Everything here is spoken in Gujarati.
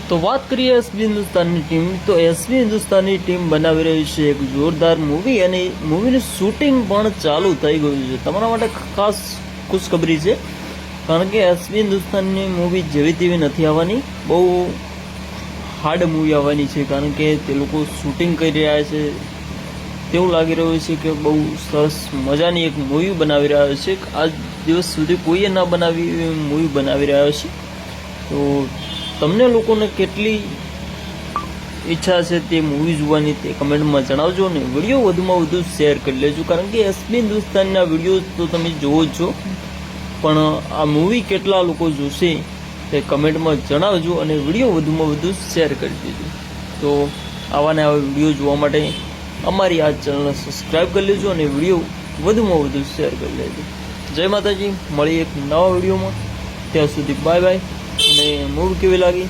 તો વાત કરીએ એસબી હિન્દુસ્તાનની ટીમ, તો એસબી હિન્દુસ્તાનની ટીમ બનાવી રહી છે એક જોરદાર મૂવી, અને મૂવીનું શૂટિંગ પણ ચાલુ થઈ ગયું છે. તમારા માટે ખાસ ખુશખબરી છે, કારણ કે એસબી હિન્દુસ્તાનની મૂવી જેવી તેવી નથી આવવાની, બહુ હાર્ડ મૂવી આવવાની છે, કારણ કે તે લોકો શૂટિંગ કરી રહ્યા છે. તેવું લાગી રહ્યું છે કે બહુ સરસ મજાની એક મૂવી બનાવી રહ્યા છે. આજ દિવસ સુધી કોઈએ ના બનાવી એવી મૂવી બનાવી રહ્યા છે. તો તમને લોકોને કેટલી ઈચ્છા છે તે મૂવી જોવાની તે કમેન્ટમાં જણાવજો, અને વિડીયો વધુમાં વધુ શેર કરી લેજો, કારણ કે એસબી હિન્દુસ્તાનના વિડીયો તો તમે જોવો જ છો, પણ આ મૂવી કેટલા લોકો જોશે તે કમેન્ટમાં જણાવજો, અને વિડીયો વધુમાં વધુ શેર કરી દેજો. તો આવા ને આવા વિડીયો જોવા માટે અમારી આ ચેનલને સબસ્ક્રાઈબ કરી લેજો, અને વિડીયો વધુમાં વધુ શેર કરી લેજો. જય માતાજી, મળીએ એક નવા વિડીયોમાં. ત્યાં સુધી બાય બાય. અને મૂવી કેવી લાગી